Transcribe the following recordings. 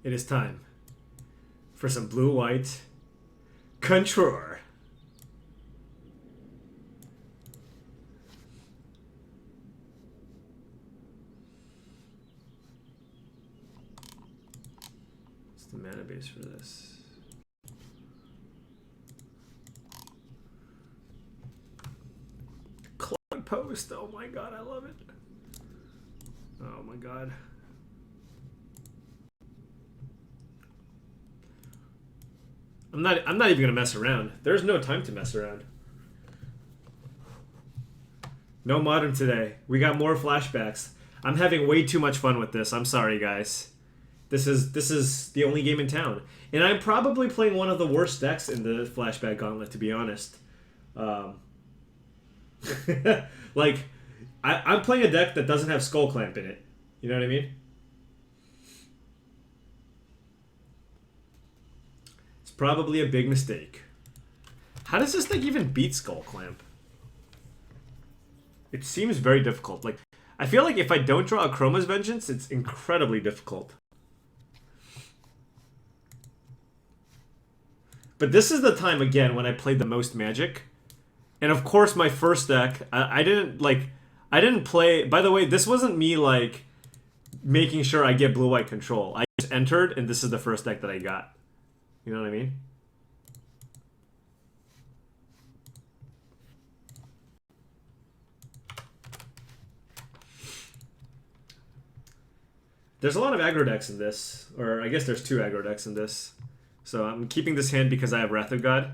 It is time for some blue-white Contror. What's the mana base for this? Cloud Post. Oh my god, I love it. Oh my god. I'm not even gonna mess around. There's no time to mess around. No modern today. We got more flashbacks. I'm having way too much fun with this. I'm sorry, guys. This is the only game in town, and I'm probably playing one of the worst decks in the flashback gauntlet, to be honest. Like, I'm playing a deck that doesn't have Skullclamp in it. You know what I mean? It's probably a big mistake. How does this deck even beat Skullclamp? It seems very difficult. Like, I feel like if I don't draw Akroma's Vengeance, it's incredibly difficult. But this is the time, again, when I played the most Magic. And of course, my first deck, I didn't play... By the way, this wasn't me, like, making sure I get blue-white control. I just entered, and this is the first deck that I got. You know what I mean? There's a lot of aggro decks in this. Or I guess there's 2 aggro decks in this. So I'm keeping this hand because I have Wrath of God.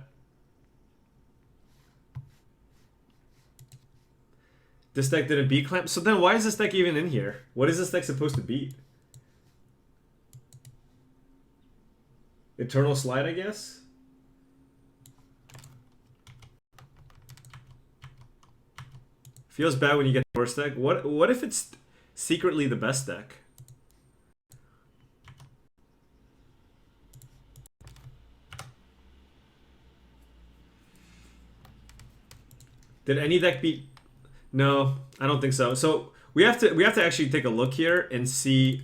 This deck didn't beat Clamp. So then why is this deck even in here? What is this deck supposed to beat? Eternal Slide, I guess? Feels bad when you get the worst deck. What if it's secretly the best deck? Did any deck beat? No, I don't think so. So we have to actually take a look here and see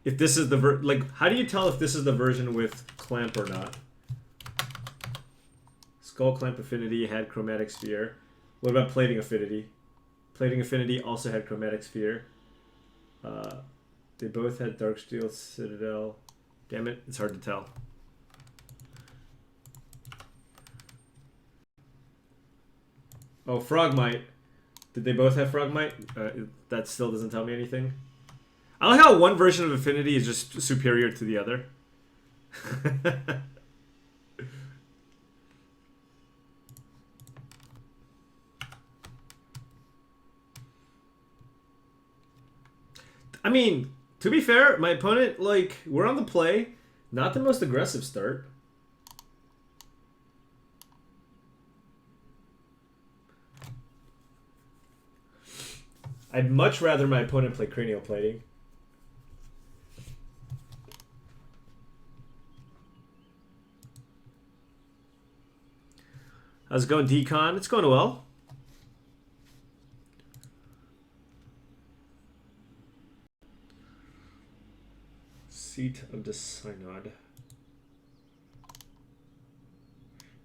if this is the how do you tell if this is the version with Clamp or not? Skullclamp Affinity had Chromatic Sphere. What about Plating Affinity? Plating Affinity also had Chromatic Sphere. They both had Darksteel Citadel. Damn it, it's hard to tell. Oh, Frogmite. Did they both have Frogmite? That still doesn't tell me anything. I like how one version of Affinity is just superior to the other. I mean, to be fair, my opponent, like, we're on the play. Not the most aggressive start. I'd much rather my opponent play Cranial Plating. How's it going, Decon? It's going well. Seat of the Synod.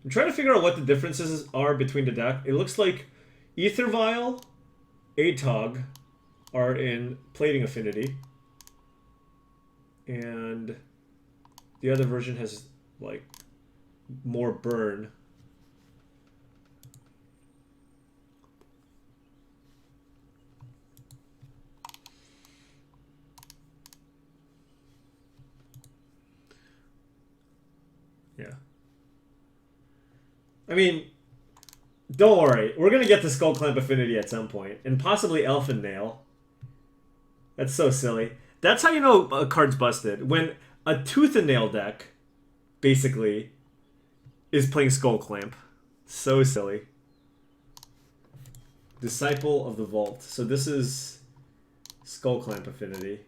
I'm trying to figure out what the differences are between the deck. It looks like Ether Vial, Atog are in Plating Affinity. And the other version has, like, more burn. Yeah. I mean, don't worry. We're going to get to Skullclamp Affinity at some point. And possibly Elfin Nail. That's so silly. That's how you know a card's busted. When a Tooth and Nail deck, basically, is playing Skullclamp. So silly. Disciple of the Vault. So this is Skullclamp Affinity.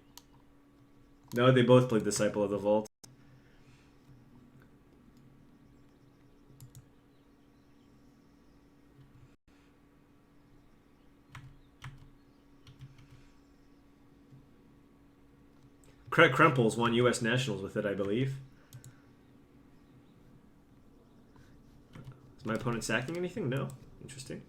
No, they both played Disciple of the Vault. Krempels won U.S. Nationals with it, I believe. Is my opponent sacking anything? No. Interesting.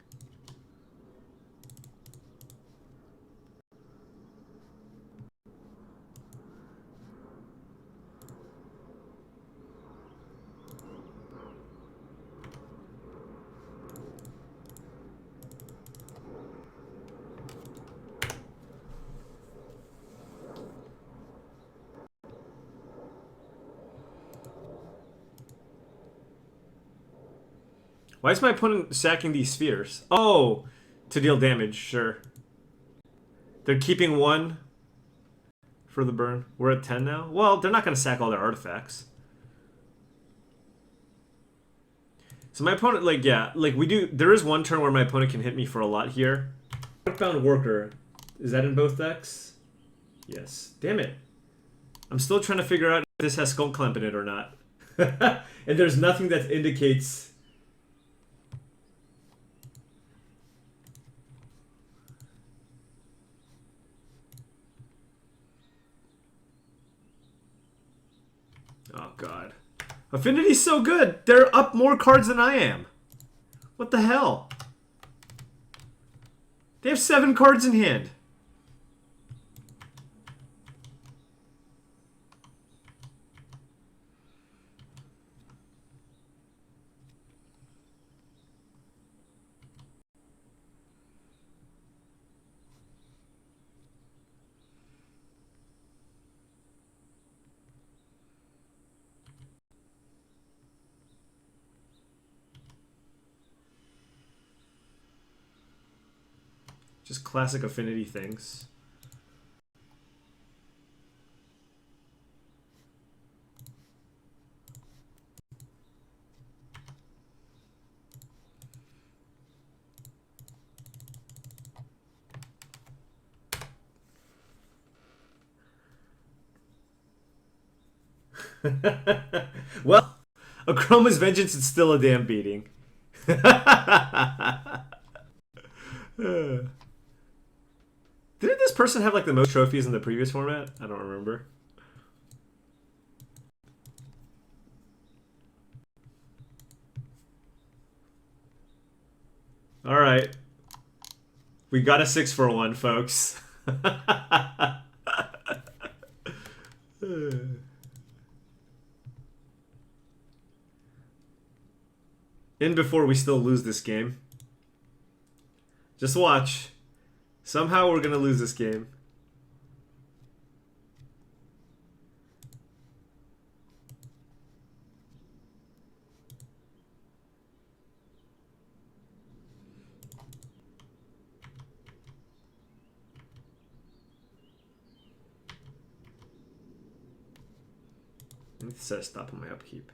Why is my opponent sacking these spheres? Oh, to deal damage, sure. They're keeping one for the burn. We're at 10 now. Well, they're not going to sack all their artifacts. So my opponent, like, yeah, like we do. There is one turn where my opponent can hit me for a lot here. Earthbound Worker. Is that in both decks? Yes. Damn it. I'm still trying to figure out if this has Skullclamp in it or not. And there's nothing that indicates... Oh, God. Affinity's so good. They're up more cards than I am. What the hell? They have 7 cards in hand. Just classic Affinity things. Well, Akroma's Vengeance is still a damn beating. Didn't this person have like the most trophies in the previous format? I don't remember. All right. We got a 6 for 1, folks. In before we still lose this game. Just watch. Somehow we're gonna lose this game. I need to set a stop on my upkeep.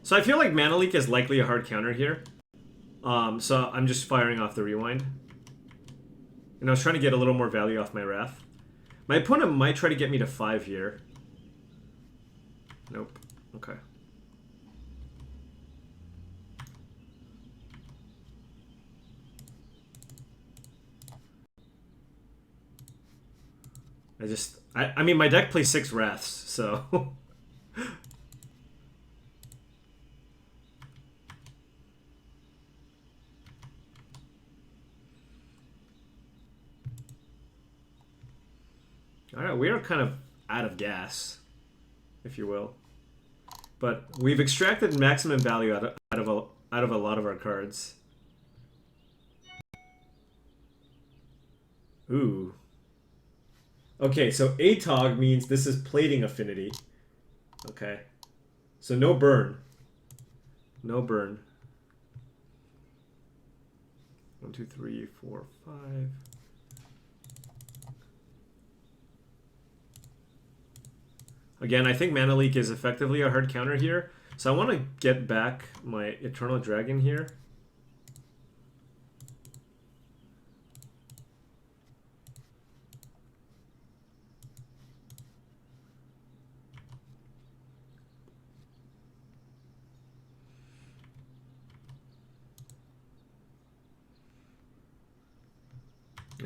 So I feel like Mana Leak is likely a hard counter here. So I'm just firing off the Rewind. And I was trying to get a little more value off my Wrath. My opponent might try to get me to 5 here. Nope. Okay. I mean, my deck plays 6 Wraths, so... Alright, we are kind of out of gas, if you will. But we've extracted maximum value out of a lot of our cards. Ooh. Okay, so ATOG means this is plating affinity. Okay. So no burn. No burn. 1, 2, 3, 4, 5... Again, I think Mana Leak is effectively a hard counter here. So I want to get back my Eternal Dragon here.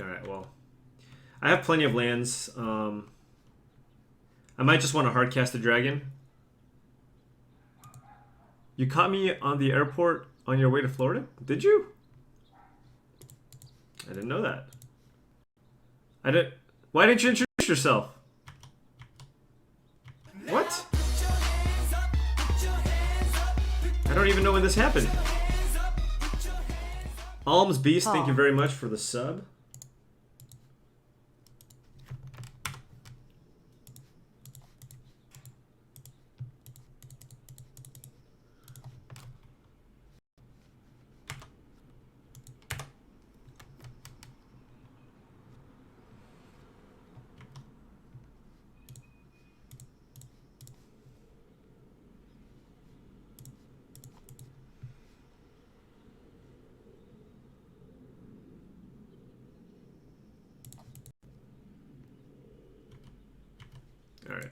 Alright, well. I have plenty of lands. I might just want to hardcast a dragon. You caught me on the airport on your way to Florida? Did you? I didn't know that. Why didn't you introduce yourself? What? I don't even know when this happened. Alms Beast, thank you very much for the sub. All right.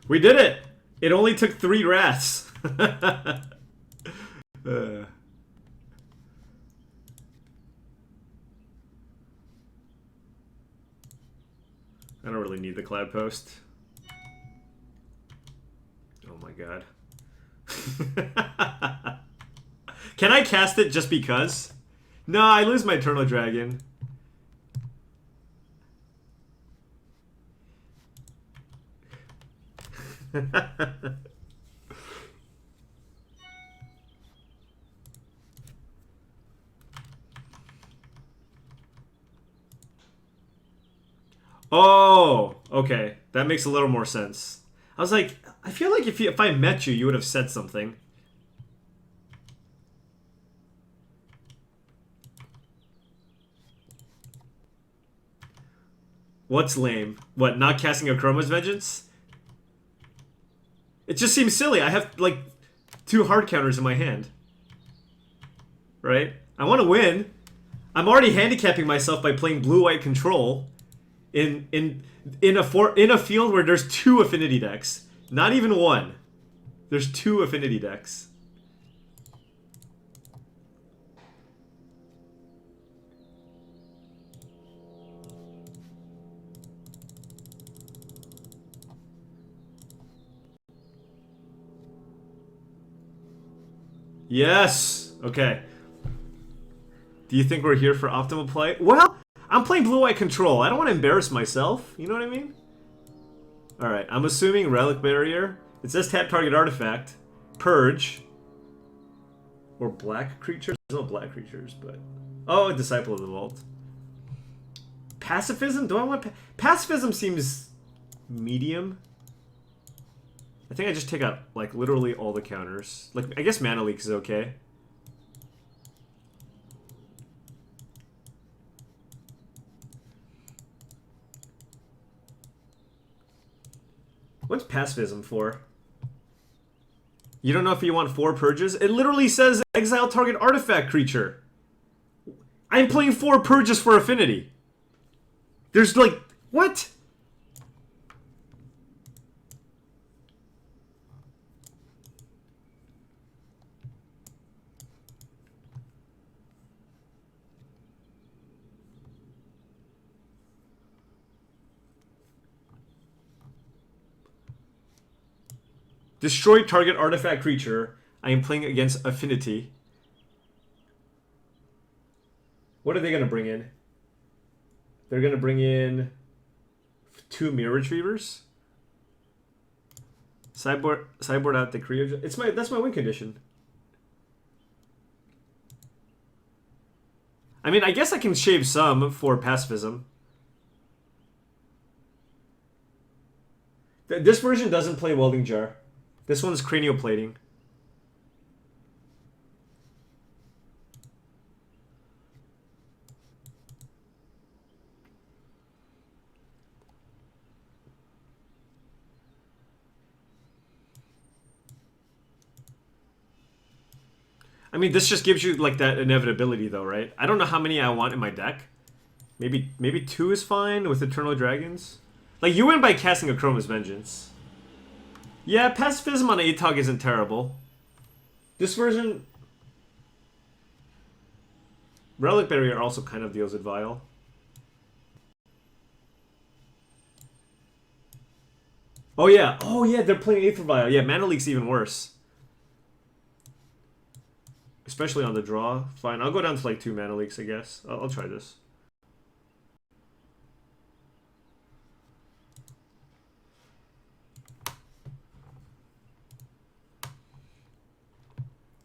We did it! It only took 3 wraths. I don't really need the cloud post. Oh my god. Can I cast it just because? No, I lose my Eternal Dragon. Oh, okay. That makes a little more sense. I was like, I feel like if I met you, you would have said something. What's lame? What, not casting Akroma's Vengeance? It just seems silly. I have, like, 2 hard counters in my hand. Right? I want to win. I'm already handicapping myself by playing blue-white control in a field where there's 2 affinity decks. Not even 1. There's 2 affinity decks. Yes! Okay. Do you think we're here for optimal play? Well, I'm playing blue-white control. I don't want to embarrass myself. You know what I mean? Alright, I'm assuming Relic Barrier. It says tap target artifact. Purge. Or black creatures? There's no black creatures, but... Oh, Disciple of the Vault. Pacifism? Do I want... Pacifism seems... medium. I think I just take out, like, literally all the counters. Like, I guess Mana Leak is okay. What's pacifism for? You don't know if you want 4 purges? It literally says exile target artifact creature. I'm playing 4 purges for affinity. There's like... What? Destroy target artifact creature. I am playing against Affinity. What are they going to bring in? They're going to bring in 2 Mirror Retrievers. Sideboard out the Creo. That's my win condition. I mean, I guess I can shave some for pacifism. This version doesn't play Welding Jar. This one's cranial plating. I mean, this just gives you like that inevitability, though, right? I don't know how many I want in my deck. Maybe 2 is fine with Eternal Dragons. Like, you win by casting Akroma's Vengeance. Yeah, Pacifism on Atog isn't terrible. This version... Relic Barrier also kind of deals with Vial. Oh yeah, they're playing Aether Vial. Yeah, Mana Leak's even worse. Especially on the draw. Fine, I'll go down to like 2 Mana Leaks, I guess. I'll try this.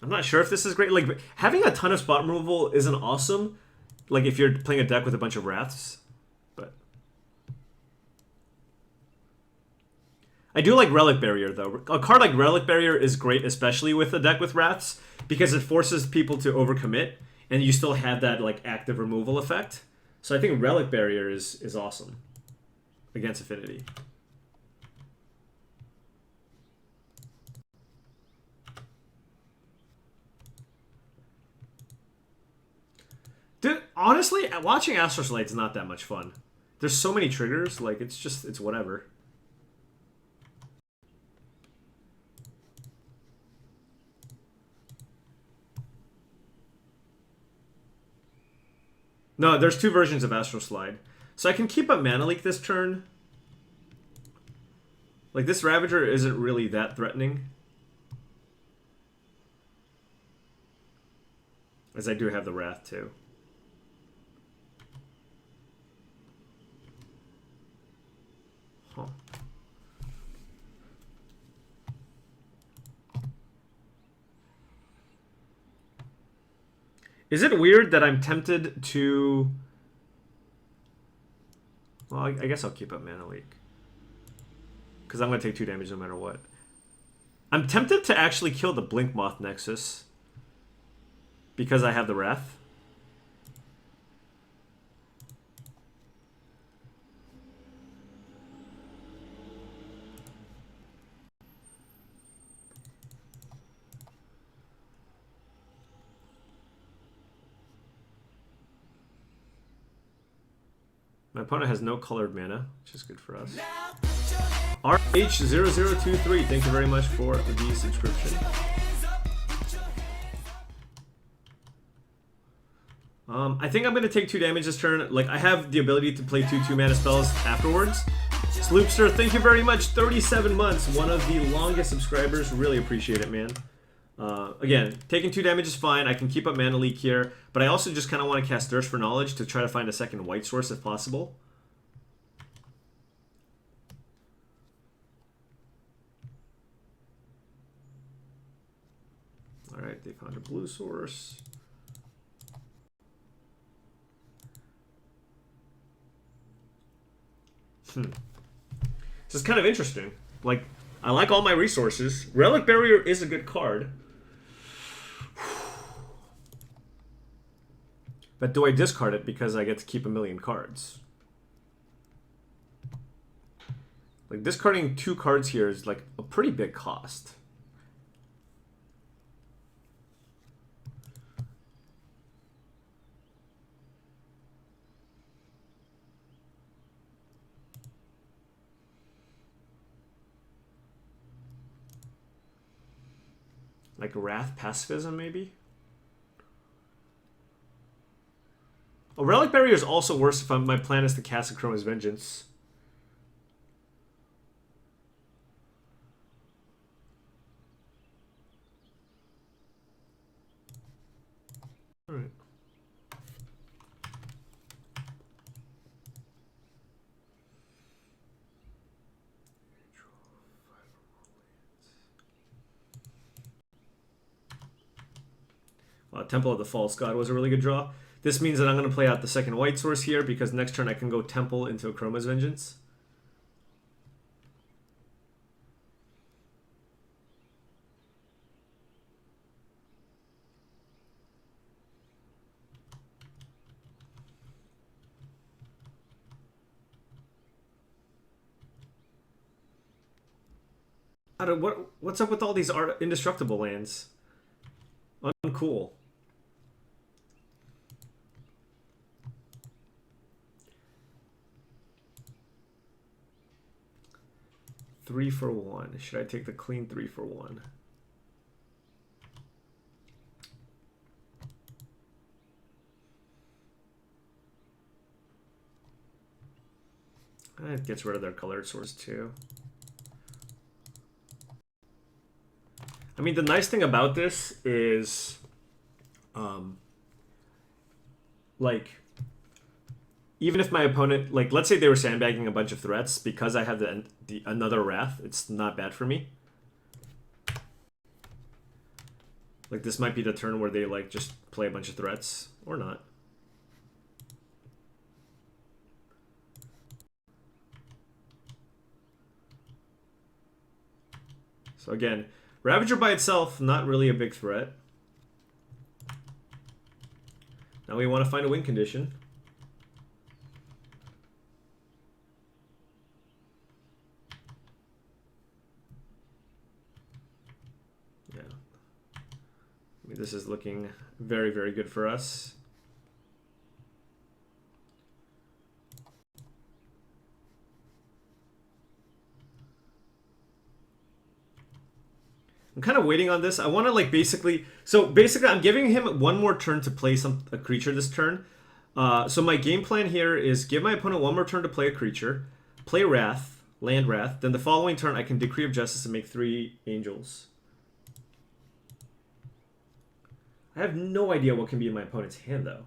I'm not sure if this is great. Like, having a ton of spot removal isn't awesome. Like, if you're playing a deck with a bunch of Wraths. But I do like Relic Barrier, though. A card like Relic Barrier is great, especially with a deck with Wraths, because it forces people to overcommit, and you still have that, like, active removal effect. So I think Relic Barrier is awesome against Affinity. Dude, honestly, watching Astral Slight's not that much fun. There's so many triggers, like, it's whatever. No, there's 2 versions of Astral Slide. So I can keep up Mana Leak this turn. Like, this Ravager isn't really that threatening. As I do have the Wrath, too. Huh. Is it weird that I'm tempted to... Well, I guess I'll keep up Mana Leak. Because I'm going to take 2 damage no matter what. I'm tempted to actually kill the Blink Moth Nexus. Because I have the Wrath. My opponent has no colored mana, which is good for us. RH0023, thank you very much for the subscription. I think I'm going to take 2 damage this turn. Like, I have the ability to play 2 2-mana spells afterwards. Sloopster, thank you very much. 37 months, one of the longest subscribers. Really appreciate it, man. Again, taking 2 damage is fine. I can keep up Mana Leak here, but I also just kind of want to cast Thirst for Knowledge to try to find a second white source if possible. Alright, they found a blue source. This is kind of interesting. Like, I like all my resources. Relic Barrier is a good card. But do I discard it because I get to keep a million cards? Like, discarding 2 cards here is like a pretty big cost. Like Wrath Pacifism, maybe? Oh, Relic Barrier is also worse if my plan is to cast Akroma's Vengeance. Alright. Temple of the False God was a really good draw. This means that I'm going to play out the second white source here because next turn I can go Temple into Akroma's Vengeance. What's up with all these indestructible lands? Uncool. Three for one. Should I take the clean 3 for 1? It gets rid of their colored source too. I mean, the nice thing about this is, like, even if my opponent, like, let's say they were sandbagging a bunch of threats, because I have the another Wrath, it's not bad for me. Like, this might be the turn where they, like, just play a bunch of threats, or not. So again, Ravager by itself, not really a big threat. Now we want to find a win condition. Yeah. I mean, this is looking very, very good for us. I'm kind of waiting on this. I want to, like, basically... So basically, I'm giving him one more turn to play a creature this turn. So my game plan here is give my opponent one more turn to play a creature, play Wrath, land Wrath, then the following turn I can Decree of Justice and make 3 angels. I have no idea what can be in my opponent's hand, though.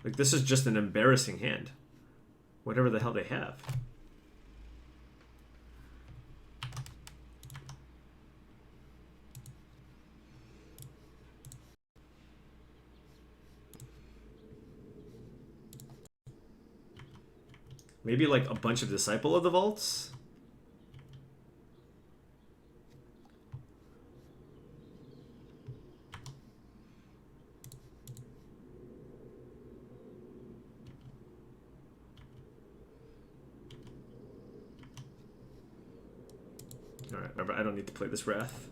Like, this is just an embarrassing hand. Whatever the hell they have. Maybe like a bunch of Disciple of the Vaults? Alright, remember, I don't need to play this Wrath.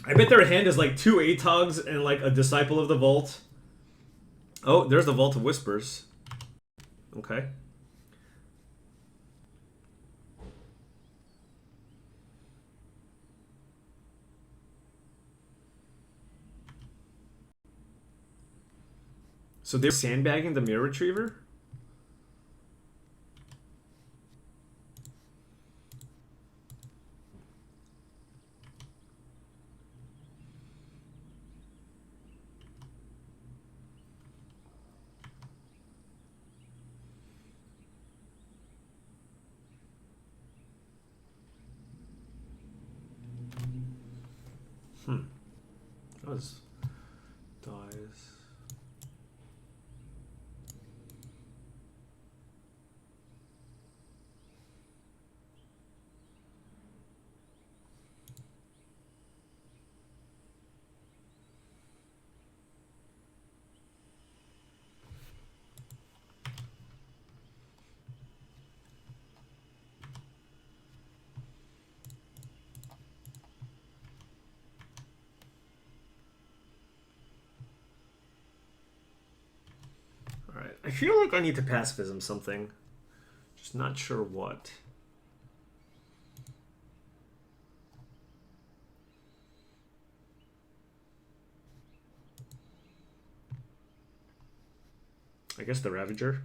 I bet their hand is like 2 Atogs and like a Disciple of the Vault. Oh, there's the Vault of Whispers. Okay. So they're sandbagging the Mirror Retriever? That was... dies. Alright, I feel like I need to pacifism something. Just not sure what. I guess the Ravager.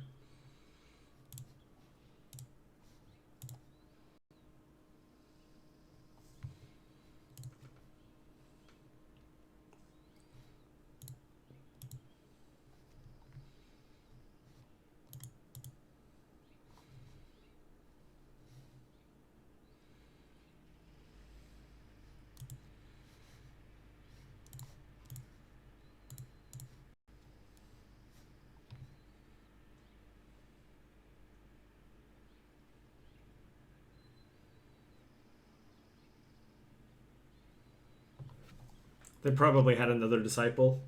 They probably had another disciple.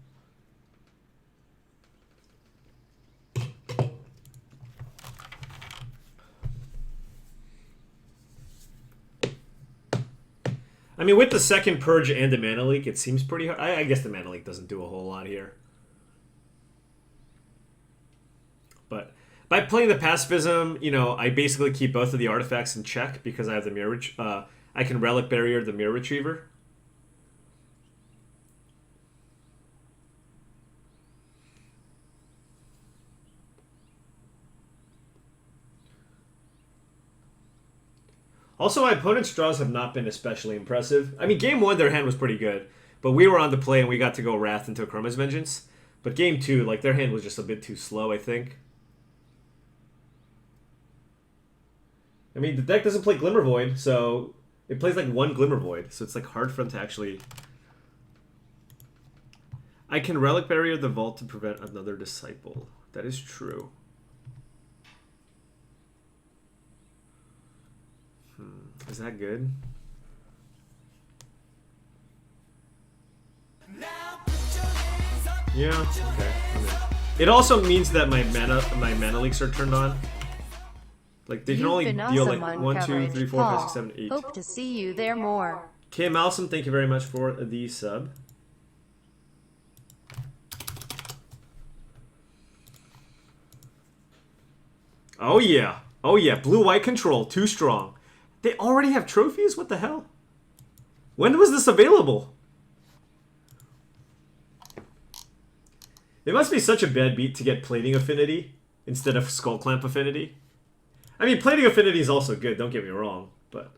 I mean, with the second Purge and the Mana Leak, it seems pretty hard. I guess the Mana Leak doesn't do a whole lot here. But by playing the Pacifism, you know, I basically keep both of the artifacts in check because I have the Mirror... I can Relic Barrier the Mirror Retriever. Also, my opponent's draws have not been especially impressive. I mean, game 1, their hand was pretty good. But we were on the play and we got to go Wrath into Akroma's Vengeance. But game 2, like, their hand was just a bit too slow, I think. I mean, the deck doesn't play Glimmer Void, so it plays like one Glimmer Void. So it's like hard for them to actually... I can Relic Barrier the Vault to prevent another Disciple. That is true. Is that good? Yeah, okay. It also means that my mana leaks are turned on. Like they can only deal like 1, 2, 3, 4, 5, 6, 7, 8. Hope to see you there more. Okay, Malsum, thank you very much for the sub. Oh yeah. Oh yeah, blue-white control, too strong. They already have trophies? What the hell? When was this available? It must be such a bad beat to get Plating Affinity instead of Skullclamp Affinity. I mean, Plating Affinity is also good, don't get me wrong, but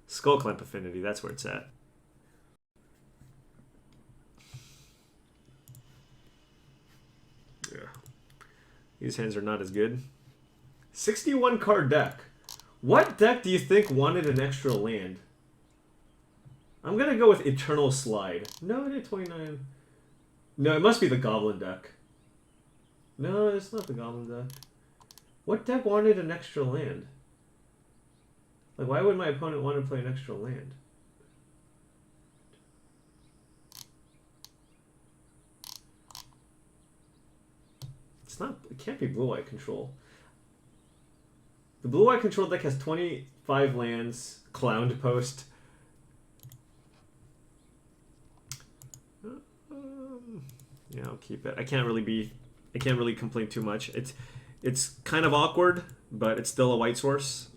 Skullclamp Affinity, that's where it's at. Yeah. These hands are not as good. 61 card deck. What deck do you think wanted an extra land? I'm gonna go with Eternal Slide. No, it did 29. No, it must be the Goblin deck. No, it's not the Goblin deck. What deck wanted an extra land? Like, why would my opponent want to play an extra land? It's not. It can't be blue-white control. The blue-white control deck has 25 lands, Clowned Post. Yeah, I'll keep it. I can't really complain too much. It's kind of awkward, but it's still a white source.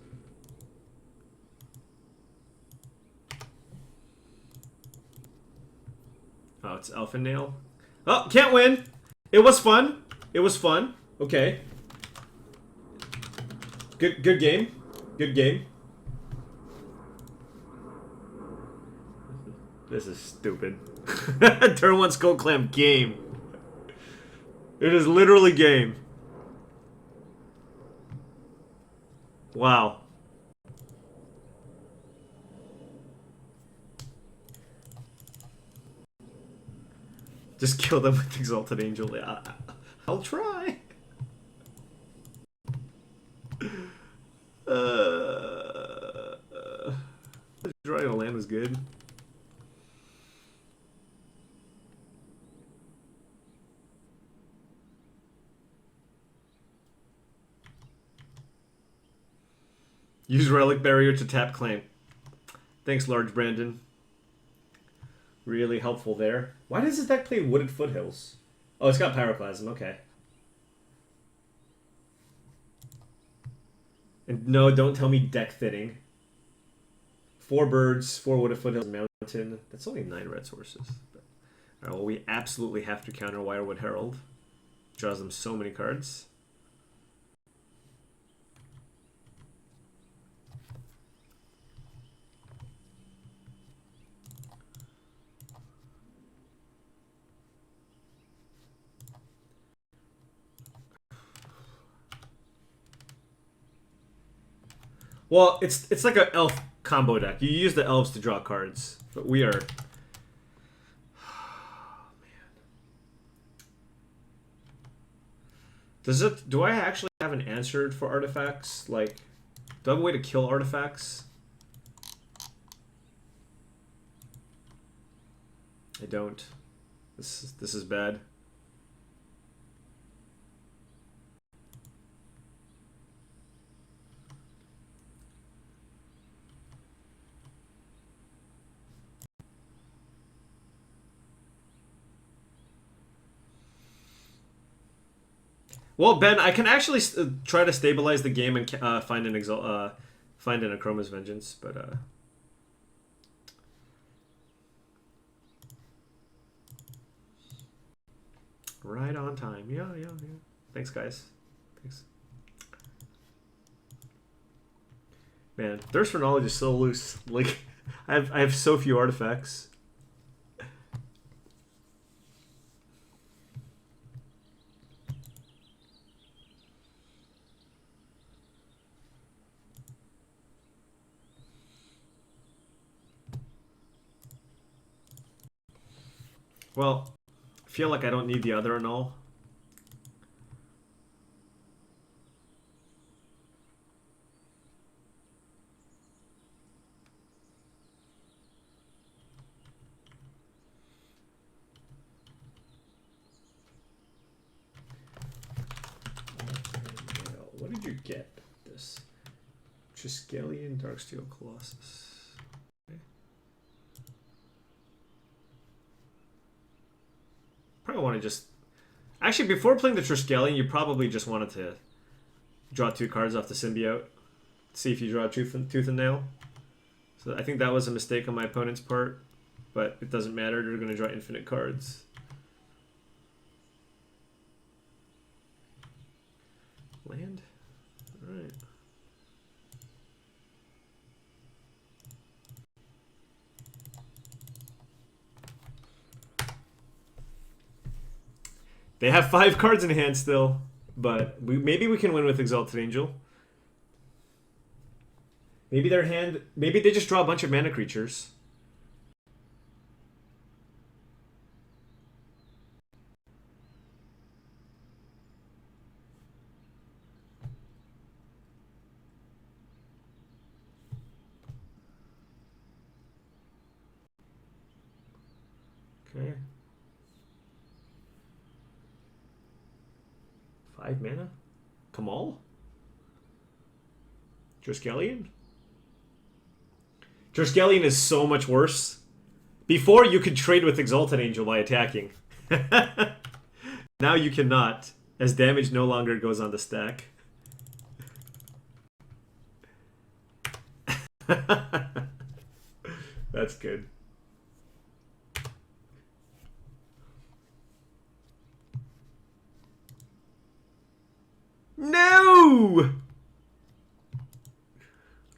Oh, it's Elfin Nail. Oh, can't win. It was fun. It was fun. Okay. Good game. Good game. This is stupid. Turn 1 Skullclamp game. It is literally game. Wow. Just kill them with Exalted Angel. I'll try. Drawing a land was good. Use Relic Barrier to tap claim. Thanks, Large Brandon. Really helpful there. Why does this deck play Wooded Foothills? Oh, it's got Pyroclasm, okay. And no, don't tell me deck thinning. 4 birds, 4 Wooded Foothills, Mountain. That's only 9 red sources. Alright, well, we absolutely have to counter Wirewood Herald. Draws them so many cards. Well, it's like an elf combo deck. You use the elves to draw cards, but we are. Oh, man. Do I actually have an answer for artifacts? Like, do I have a way to kill artifacts? I don't. This is bad. Well, Ben, I can actually try to stabilize the game and find an Akroma's Vengeance, but right on time. Yeah. Thanks, guys. Thanks. Man, Thirst for Knowledge is so loose. Like, I have so few artifacts. Well, I feel like I don't need the other annul. What did you get? This Triskelion Darksteel Colossus. Probably want to just... Actually, before playing the Triskelion, you probably just wanted to draw 2 cards off the Symbiote. See if you draw Tooth and Nail. So I think that was a mistake on my opponent's part. But it doesn't matter, they're going to draw infinite cards. Land? Alright. They have 5 cards in hand still, but maybe we can win with Exalted Angel. Maybe their hand... Maybe they just draw a bunch of mana creatures. Okay. 5 mana? Kamal? Triskelion? Triskelion is so much worse. Before, you could trade with Exalted Angel by attacking. Now you cannot, as damage no longer goes on the stack. That's good. No!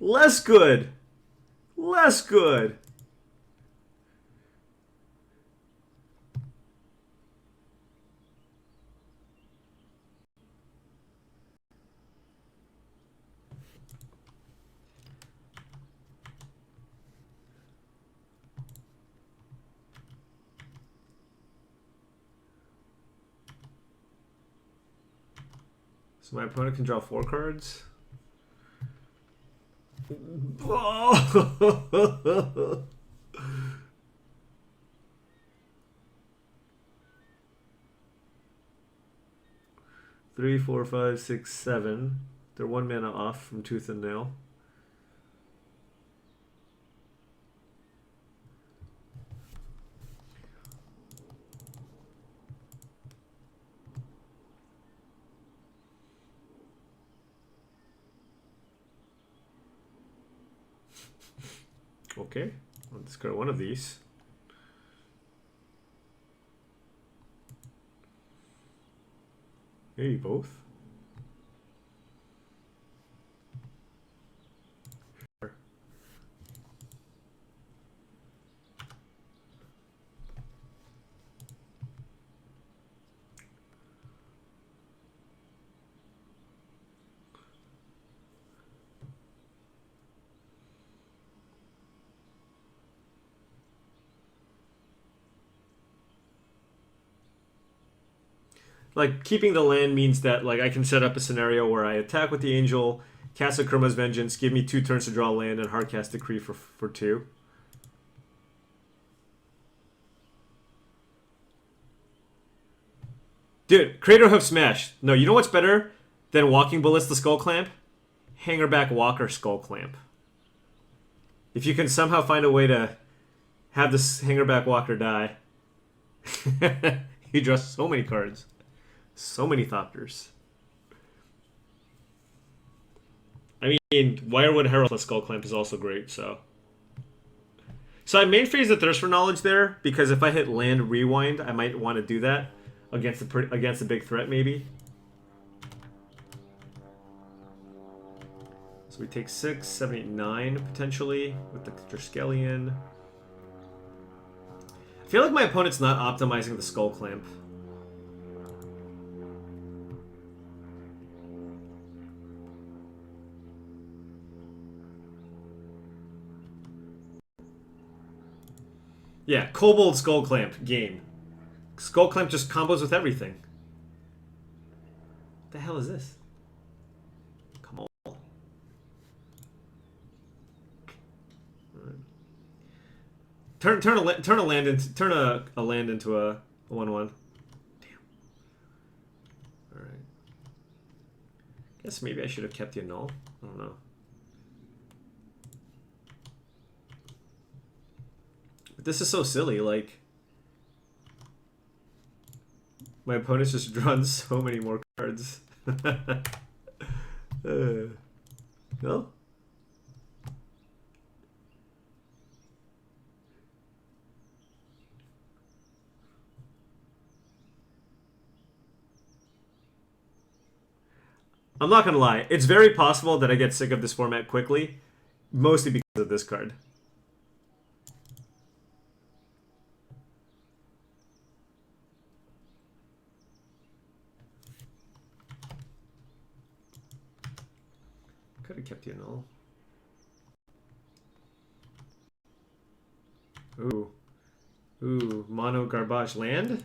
Less good. Less good. So my opponent can draw 4 cards. Oh. 3, 4, 5, 6, 7. They're 1 mana off from Tooth and Nail. Okay, I'll discard one of these. Maybe both. Sure. Like, keeping the land means that, like, I can set up a scenario where I attack with the Angel, cast Akroma's Vengeance, give me 2 turns to draw land, and hardcast Decree for 2. Dude, Crater Hoof Smash. No, you know what's better than Walking Ballista Skullclamp? Hangerback Walker Skullclamp. If you can somehow find a way to have this Hangerback Walker die. He draws so many cards. So many Thopters. I mean, Wirewood Herald plus Skullclamp is also great, so... So I main phase the Thirst for Knowledge there, because if I hit land rewind, I might want to do that against the big threat, maybe. So we take 6, 7, 8, 9, potentially, with the Triskelion. I feel like my opponent's not optimizing the Skullclamp. Yeah, Kobold Skullclamp game. Skullclamp just combos with everything. What the hell is this? Come on. Right. Turn a land into a 1/1. Damn. All right. Guess maybe I should have kept the annul. I don't know. This is so silly, like... My opponent's just drawn so many more cards. No? I'm not gonna lie, it's very possible that I get sick of this format quickly, mostly because of this card. Could have kept the annul. Ooh. Ooh, mono garbage land?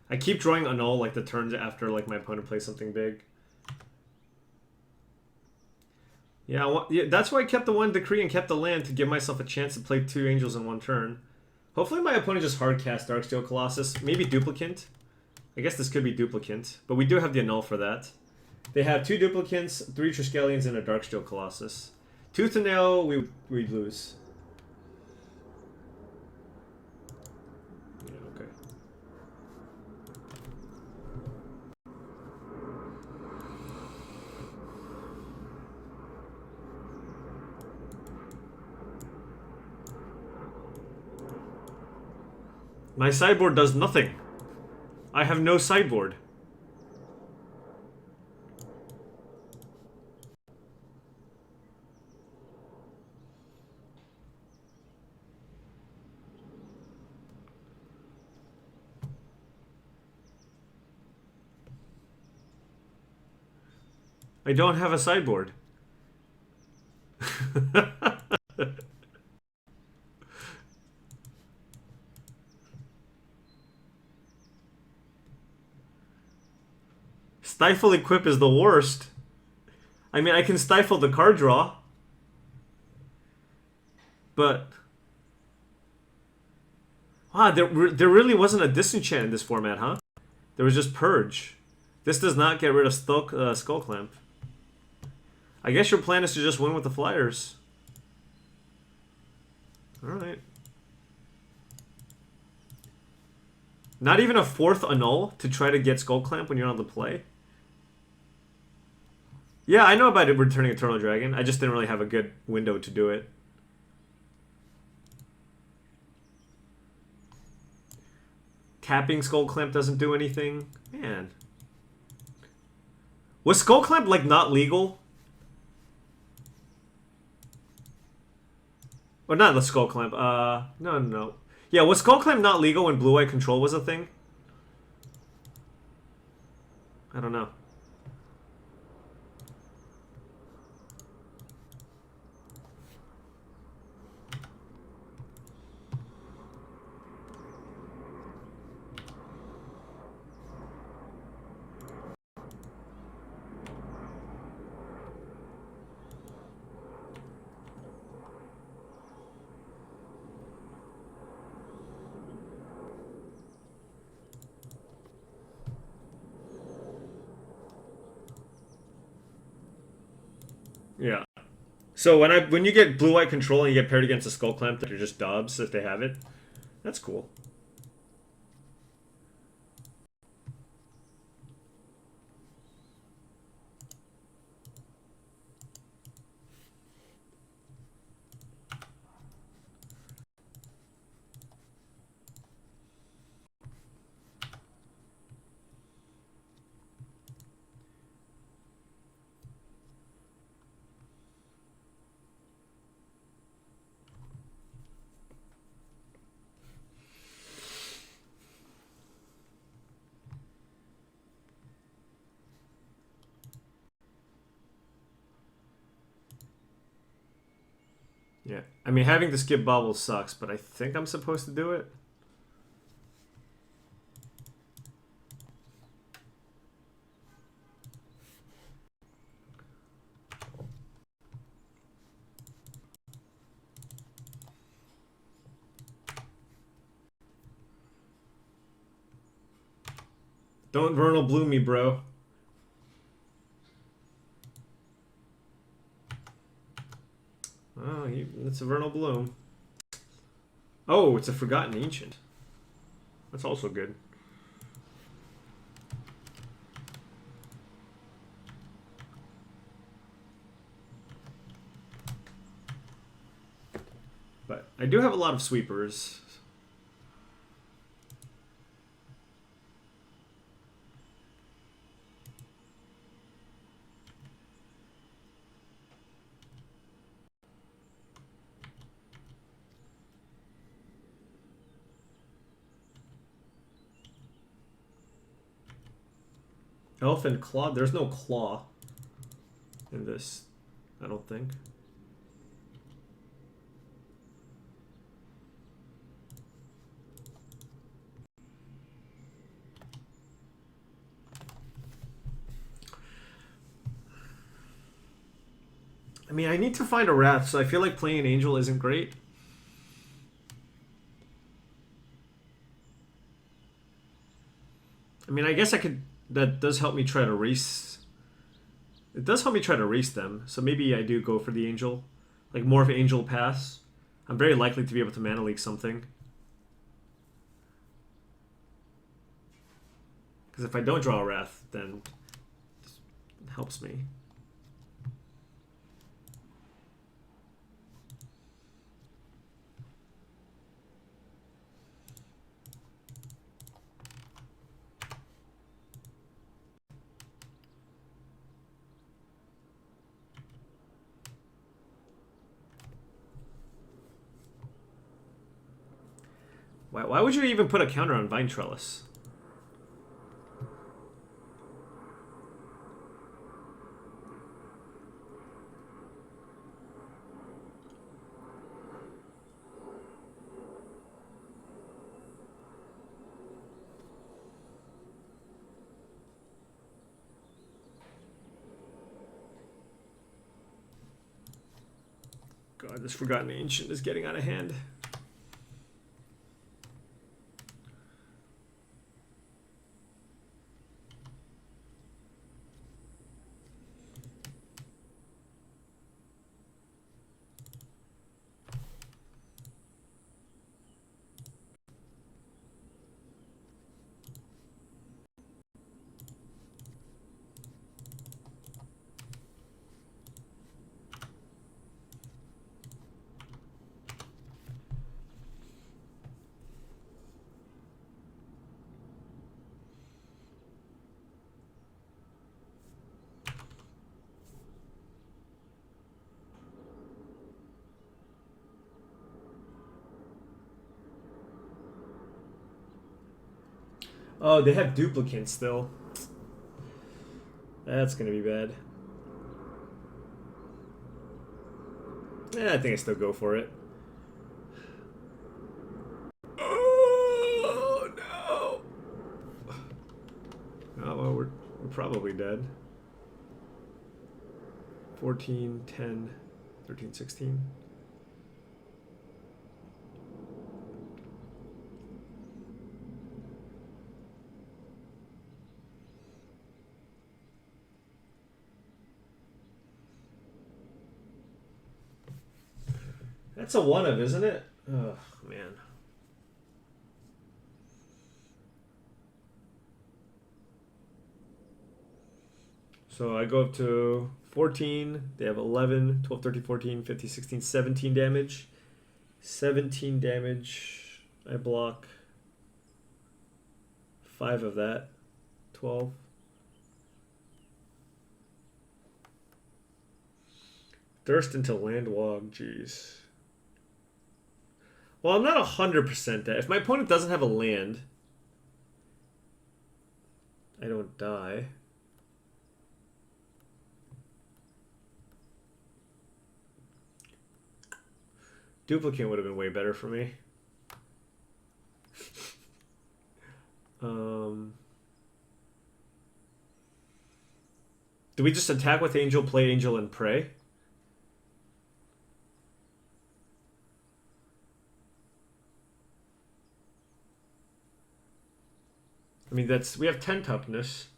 I keep drawing annul like the turns after like my opponent plays something big. Yeah, that's why I kept the one decree and kept the land to give myself a chance to play 2 angels in 1 turn. Hopefully my opponent just hardcast Darksteel Colossus. Maybe Duplicant. I guess this could be Duplicant, but we do have the annul for that. They have 2 Duplicants, 3 Triskelions, and a Darksteel Colossus. Tooth and Nail, we lose. My sideboard does nothing. I have no sideboard. I don't have a sideboard. Stifle Equip is the worst. I mean, I can stifle the card draw. But... wow, there really wasn't a disenchant in this format, huh? There was just Purge. This does not get rid of Skullclamp. I guess your plan is to just win with the Flyers. Alright. Not even a 4th annul to try to get Skullclamp when you're on the play? Yeah, I know about it returning Eternal Dragon. I just didn't really have a good window to do it. Tapping Skullclamp doesn't do anything. Man. Was Skullclamp, like, not legal? Or not the Skullclamp. No. Yeah, was Skullclamp not legal when Blue-Eye Control was a thing? I don't know. So when you get blue-white control and you get paired against a Skullclamp, they're just dubs if they have it. That's cool. Yeah, I mean, having to skip bubbles sucks, but I think I'm supposed to do it. Don't Vernal Bloom me, bro. Oh, it's a Vernal Bloom. Oh, it's a Forgotten Ancient. That's also good. But I do have a lot of sweepers. Elf and Claw? There's no Claw in this, I don't think. I mean, I need to find a Wrath, so I feel like playing an Angel isn't great. I mean, I guess I could... That does help me try to race... It does help me try to race them, so maybe I do go for the Angel. Like, more of an Angel pass. I'm very likely to be able to Mana Leak something. Because if I don't draw a Wrath, then it helps me. Why would you even put a counter on Vine Trellis? God, this Forgotten Ancient is getting out of hand. Oh, they have duplicates still. That's gonna be bad. Yeah, I think I still go for it. Oh no! Oh well, we're probably dead. 14, 10, 13, 16. That's a one of, isn't it? Oh, man. So I go up to 14. They have 11, 12, 13, 14, 15, 16, 17 damage. 17 damage. I block 5 of that. 12. Thirst into Landwalk, jeez. Well, I'm not 100% dead. If my opponent doesn't have a land, I don't die. Duplicate would have been way better for me. Do we just attack with Angel, play Angel, and pray? I mean, we have 10 toughness.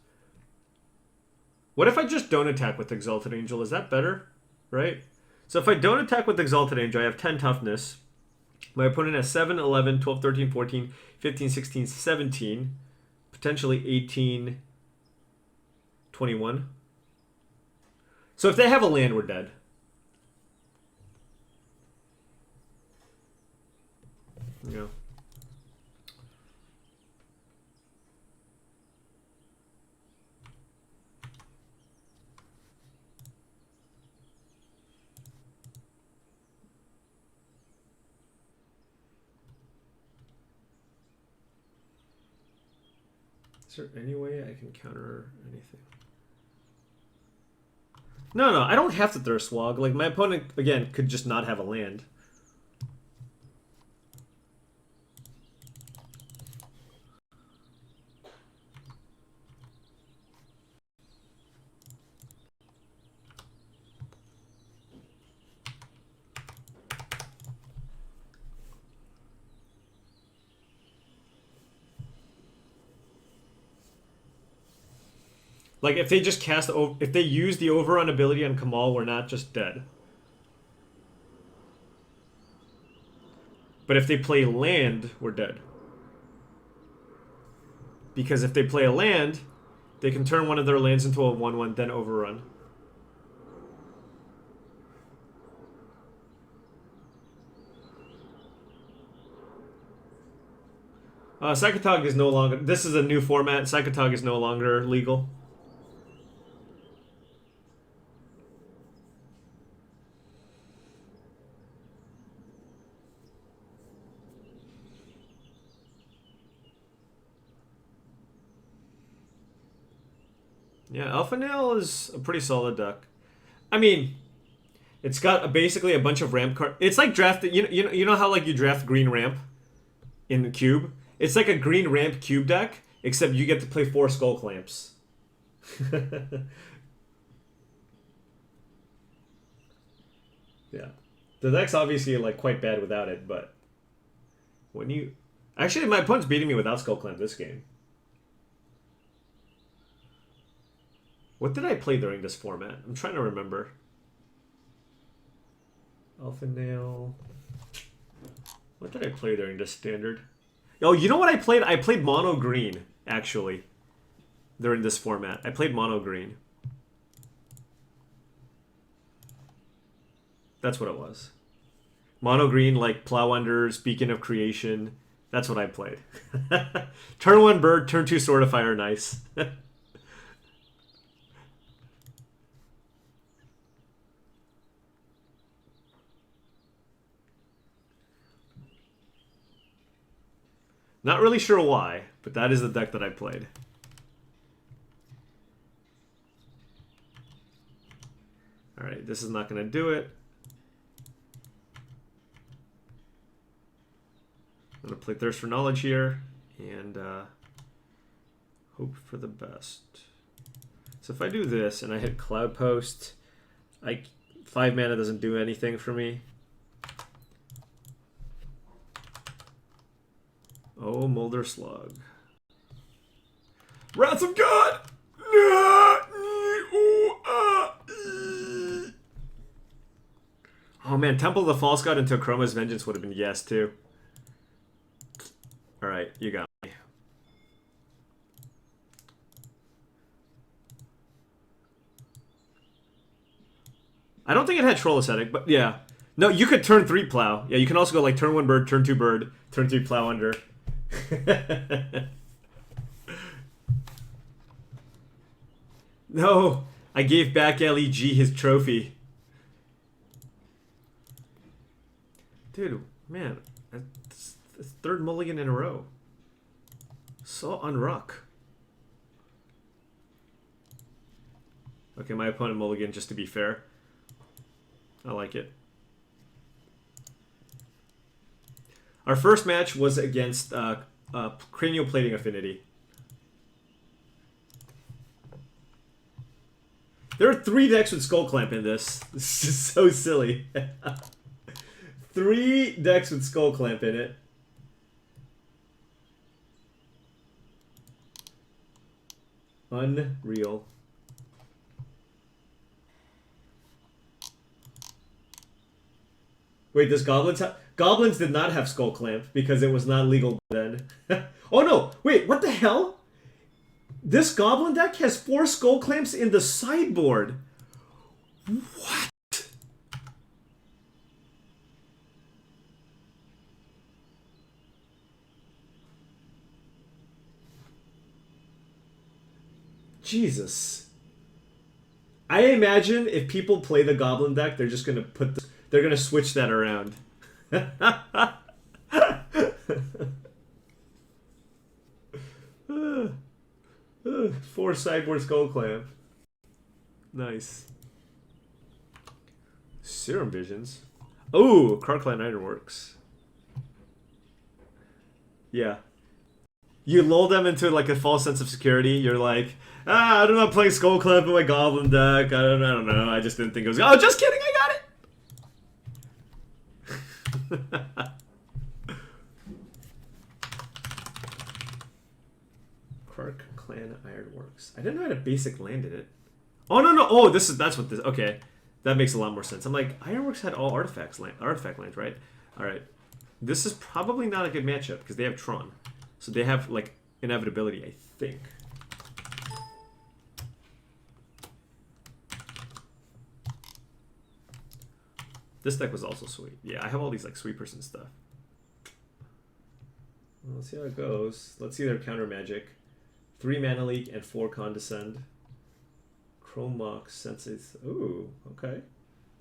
What if I just don't attack with Exalted Angel? Is that better? Right? So if I don't attack with Exalted Angel, I have 10 toughness. My opponent has 7, 11, 12, 13, 14, 15, 16, 17. Potentially 18, 21. So if they have a land, we're dead. Yeah. Is there any way I can counter anything? No, I don't have to Thirst Wog. Like, my opponent, again, could just not have a land. Like, if they just cast, if they use the overrun ability on Kamal, we're not just dead. But if they play land, we're dead. Because if they play a land, they can turn one of their lands into a 1/1, then overrun. Psychotog is no longer... This is a new format. Psychotog is no longer legal. Yeah, Alpha Nail is a pretty solid deck. I mean, it's got basically a bunch of ramp cards. It's like drafting. You know how like you draft green ramp in the cube. It's like a green ramp cube deck, except you get to play 4 Skullclamps. Yeah, the deck's obviously like quite bad without it, but when you actually, my opponent's beating me without Skullclamp this game. What did I play during this format? I'm trying to remember. Alpha Nail. What did I play during this standard? Oh, you know what I played? I played mono green, actually, during this format. I played mono green. That's what it was. Mono green, like Plow Unders, Beacon of Creation. That's what I played. Turn 1 Bird, turn 2 Sword of Fire, nice. Not really sure why, but that is the deck that I played. Alright, this is not going to do it. I'm going to play Thirst for Knowledge here, and hope for the best. So if I do this, and I hit Cloud Post, 5 mana doesn't do anything for me. Oh, Molder Slug. Wrath of God! Oh man, Temple of the False God into Akroma's Vengeance would have been yes too. Alright, you got me. I don't think it had Troll Ascetic, but yeah. No, you could turn 3 plow. Yeah, you can also go like turn 1 bird, turn 2 bird, turn 3 plow under. No, I gave back LEG his trophy. Dude, man, that's the 3rd mulligan in a row. So unruck. Okay, my opponent mulligan, just to be fair. I like it. Our first match was against Cranial Plating Affinity. There are 3 decks with Skullclamp in this. This is so silly. 3 decks with Skullclamp in it. Unreal. Wait, does Goblins have... Goblins did not have Skullclamp because it was not legal then. Oh no! Wait, what the hell? This Goblin deck has 4 Skullclamps in the sideboard. What? Jesus. I imagine if people play the Goblin deck, they're just gonna they're gonna switch that around. 4 sideboard Skullclamp. Nice. Serum Visions. Oh, Carcline Ironworks. Yeah. You lull them into like a false sense of security. You're like, I'm not playing Skullclamp in my Goblin deck. I don't know. I just didn't think it was. Oh, just kidding. I got it. Clark Clan Ironworks. I didn't know I had a basic land in it. Oh no. Oh, that's what this. Okay, that makes a lot more sense. I'm like, Ironworks had all artifact lands, right? All right. This is probably not a good matchup because they have Tron, so they have like inevitability, I think. This deck was also sweet. Yeah, I have all these like sweepers and stuff. Well, let's see how it goes. Let's see their counter magic. 3 Mana Leak and 4 Condescend. Chrome Mox, Senses. Ooh, okay.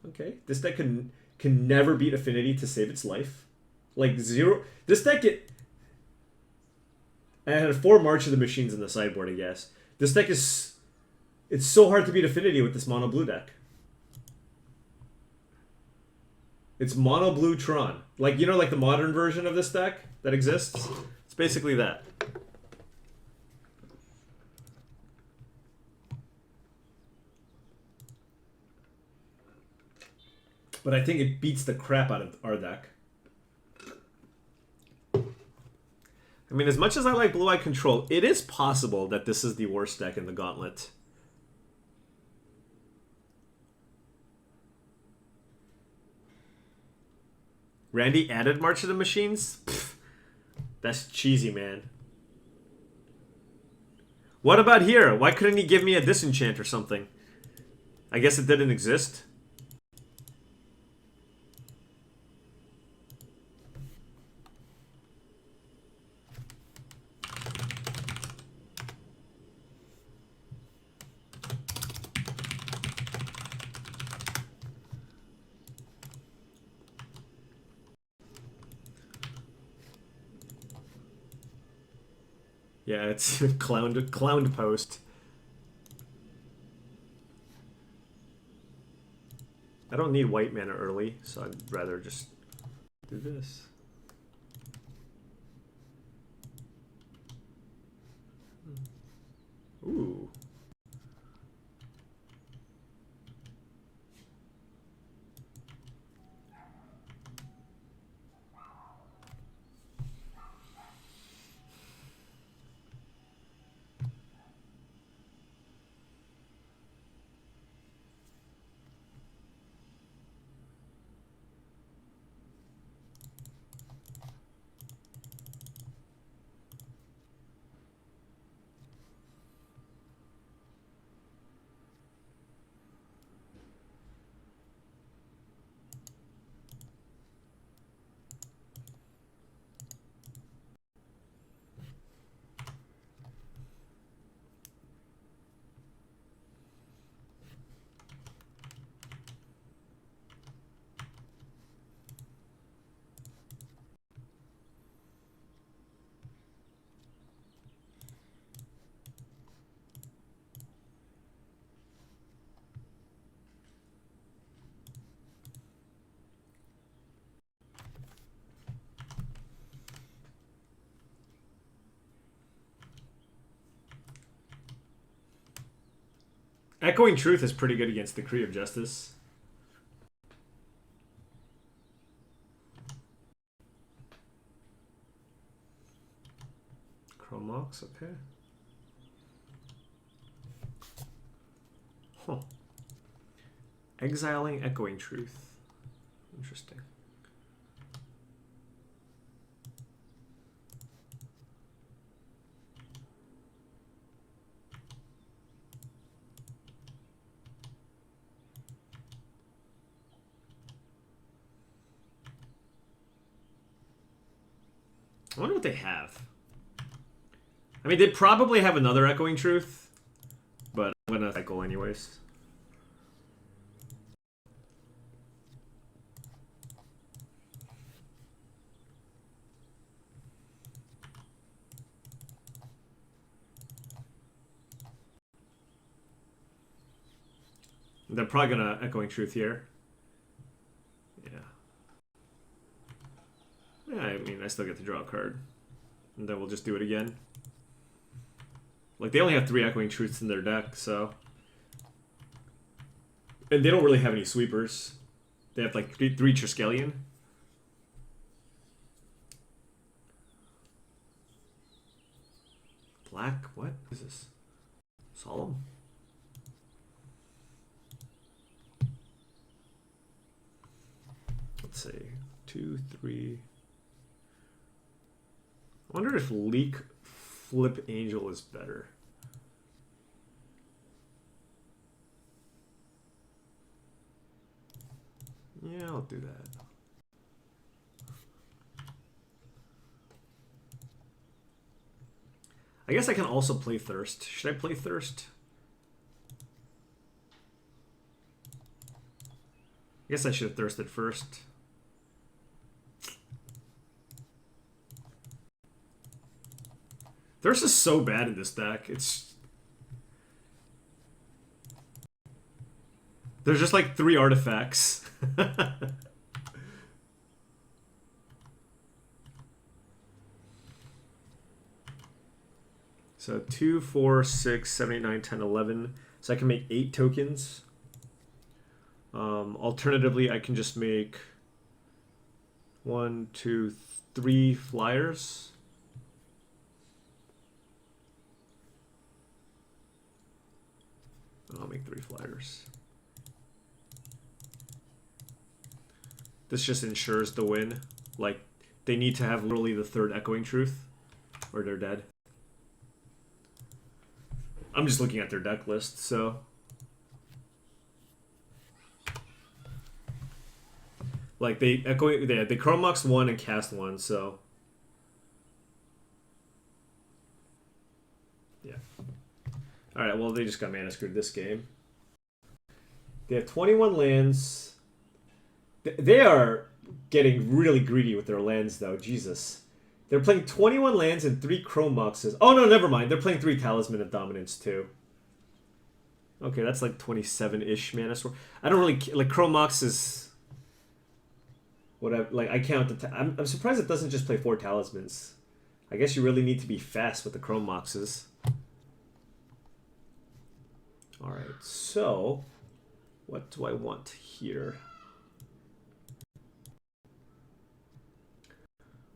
Okay. This deck can never beat Affinity to save its life. Like 0. This deck I had 4 March of the Machines in the sideboard, I guess. This deck is... It's so hard to beat Affinity with this mono blue deck. It's mono blue Tron. Like, you know, like the modern version of this deck that exists? It's basically that. But I think it beats the crap out of our deck. I mean, as much as I like Blue Eye Control, it is possible that this is the worst deck in the Gauntlet. Randy added March of the Machines? Pfft, that's cheesy, man. What about here? Why couldn't he give me a Disenchant or something? I guess it didn't exist. Yeah, it's clown post. I don't need white mana early, so I'd rather just do this. Ooh. Echoing Truth is pretty good against Decree of Justice. Chromox, okay. Huh. Exiling Echoing Truth. Interesting. I wonder what they have. I mean, they probably have another Echoing Truth, but I'm gonna cycle anyways. They're probably gonna Echoing Truth here. Yeah. Yeah, I mean, I still get to draw a card. And then we'll just do it again. Like, they only have 3 Echoing Truths in their deck, so... And they don't really have any sweepers. They have, like, 3 Triskelion. Black? What is this? Solemn? Let's see. 2, 3... I wonder if Leak Flip Angel is better. Yeah, I'll do that. I guess I can also play Thirst. Should I play Thirst? I guess I should have thirsted first. Thirst is so bad in this deck. There's just like 3 artifacts. So 2, 4, 6, 7, 8, 9, 10, 11. So I can make 8 tokens. Alternatively, I can just make 1, 2, 3 flyers. I'll make 3 flyers. This just ensures the win. Like, they need to have literally the 3rd Echoing Truth, or they're dead. I'm just looking at their deck list, so... Like, they Chromox 1 and cast 1, so... Yeah. Alright, well, they just got mana screwed this game. They have 21 lands. They are getting really greedy with their lands, though. Jesus. They're playing 21 lands and 3 Chromoxes. Oh, no, never mind. They're playing 3 Talisman of Dominance, too. Okay, that's like 27-ish mana sword. I don't really... Like, Chromox is... Whatever. Like, I count the... I'm surprised it doesn't just play 4 Talismans. I guess you really need to be fast with the Chromoxes. Alright, so... What do I want here?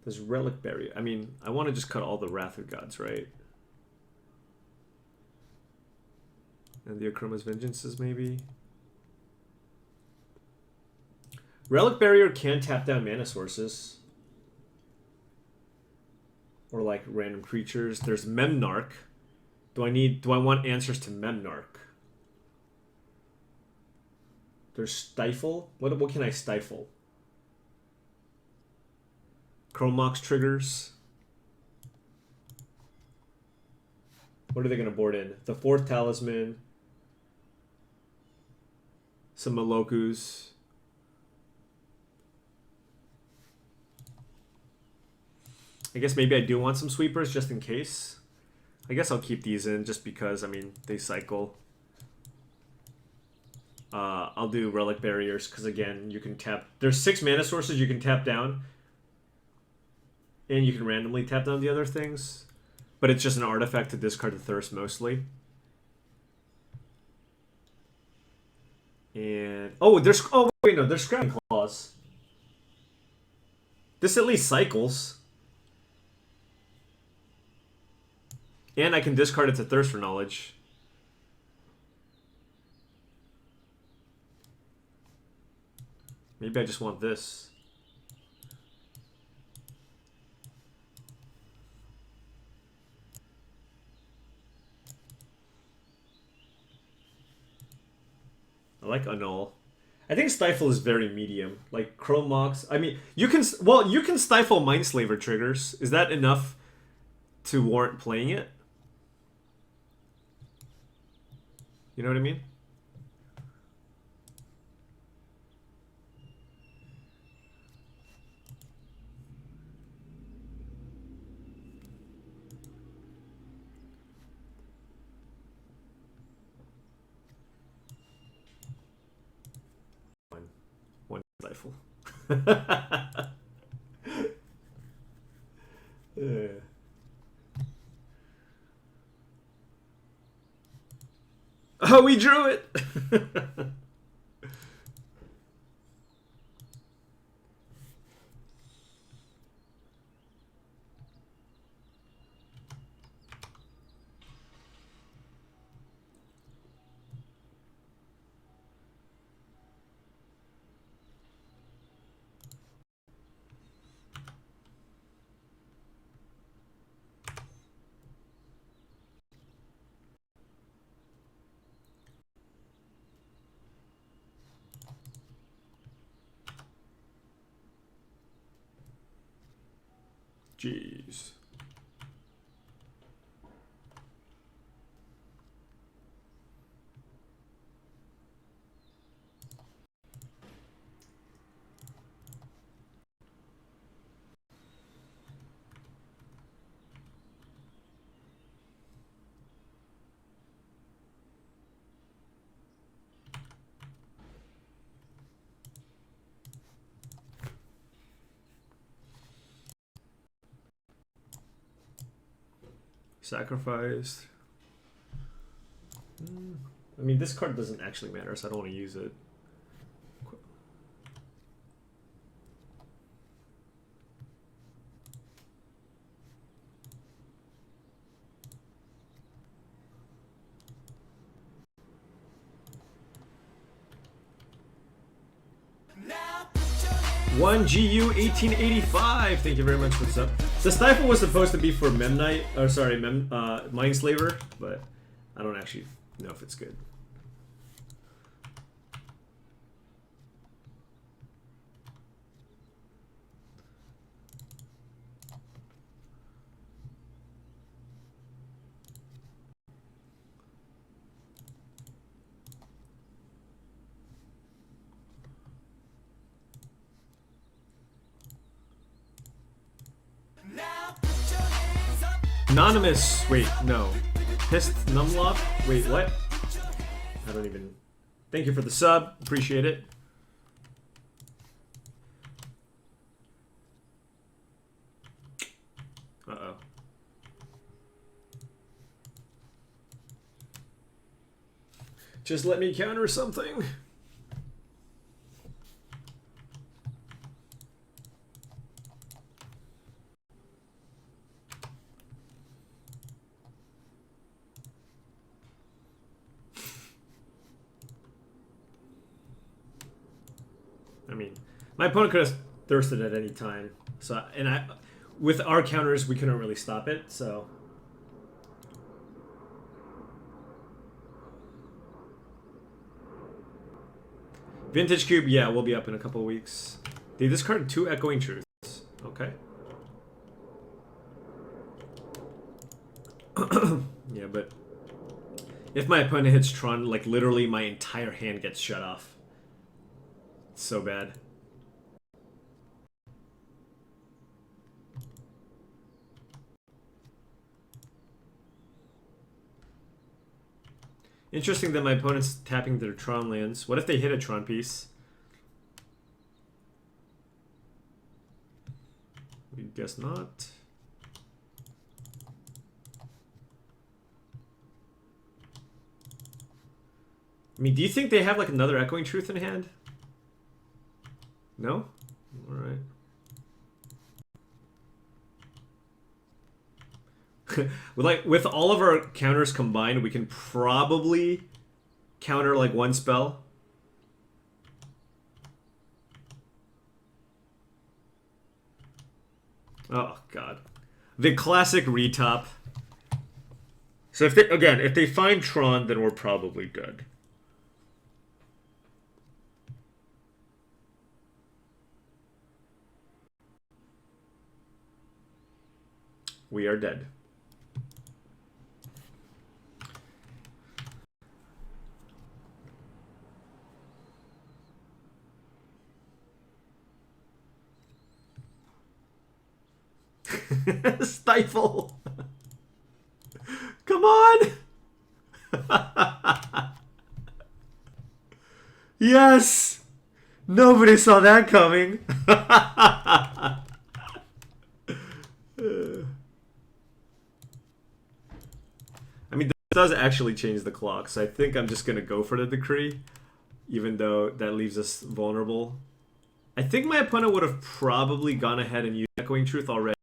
There's Relic Barrier. I mean, I want to just cut all the Wrath of Gods, right? And the Akroma's Vengeances, maybe? Relic Barrier can tap down mana sources. Or like random creatures. There's Memnarch. Do I want answers to Memnarch? There's Stifle. What can I stifle? Chromox triggers. What are they going to board in? The 4th Talisman. Some Malokus. I guess maybe I do want some sweepers just in case. I guess I'll keep these in just because, I mean, they cycle. I'll do Relic Barriers because, again, you can tap... There's 6 mana sources you can tap down. And you can randomly tap down the other things. But it's just an artifact to discard the Thirst mostly. And oh, there's wait no, there's Scrapping Claws. This at least cycles. And I can discard it to Thirst for Knowledge. Maybe I just want this. I like Annul. I think Stifle is very medium. Like Chrome Mox. I mean, you can stifle Mindslaver triggers. Is that enough to warrant playing it? You know what I mean? One Stifle. Yeah. Oh, we drew it! Jeez. Sacrificed. I mean, this card doesn't actually matter, so I don't want to use it. One GU 1885. Thank you very much for the sub. The Stifle was supposed to be for Memnite, or sorry, Mindslaver, but I don't actually know if it's good. Anonymous. Wait, no. Pissed Numlock? Wait, what? I don't even... Thank you for the sub. Appreciate it. Uh-oh. Just let me counter something. I mean, my opponent could have thirsted at any time. So, and with our counters, we couldn't really stop it. So, Vintage Cube, yeah, we'll be up in a couple of weeks. They discarded 2 Echoing Truths. Okay. Yeah, but if my opponent hits Tron, like literally my entire hand gets shut off. It's so bad. Interesting that my opponent's tapping their Tron lands. What if they hit a Tron piece? We guess not. I mean, do you think they have like another Echoing Truth in hand? No? Alright. with all of our counters combined, we can probably counter like one spell. Oh god. The classic retop. So if they find Tron, then we're probably good. We are dead. Stifle. Come on. Yes. Nobody saw that coming. I mean, this does actually change the clock, so I think I'm just going to go for the decree, even though that leaves us vulnerable. I think my opponent would have probably gone ahead and used Echoing Truth already.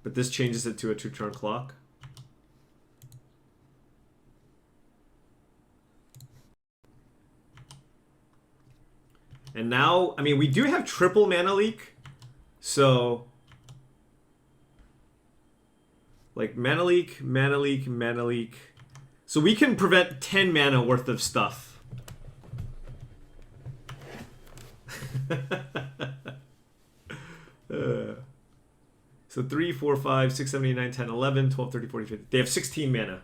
But this changes it to a 2-turn clock. And now, I mean, we do have triple mana leak. So, like mana leak, mana leak, mana leak. So we can prevent 10 mana worth of stuff. So 3, 4, 5, 6, 7, 8, 9, 10, 11, 12, 13, 14, 15. They have 16 mana.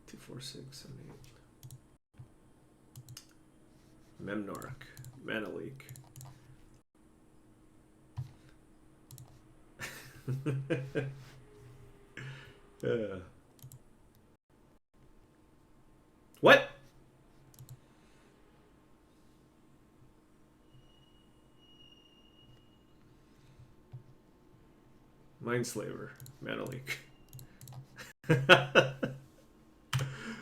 2, 4, 6, 7, 8. Memnarch. Mana leak. What? Mindslaver. Mana leak.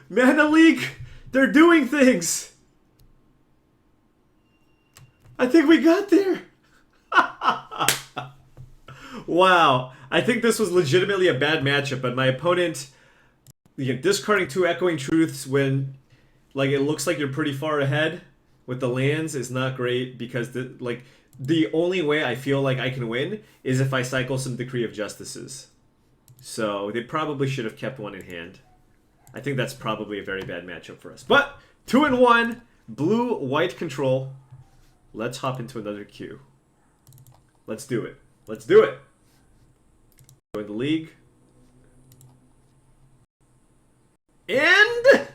Mana leak! They're doing things! I think we got there! Wow. I think this was legitimately a bad matchup, but my opponent, discarding 2 Echoing Truths when like it looks like you're pretty far ahead with the lands is not great, because the only way I feel like I can win is if I cycle some Decree of Justices. So they probably should have kept one in hand. I think that's probably a very bad matchup for us. But 2-1, blue-white control. Let's hop into another queue. Let's do it. Let's do it. Join the league. And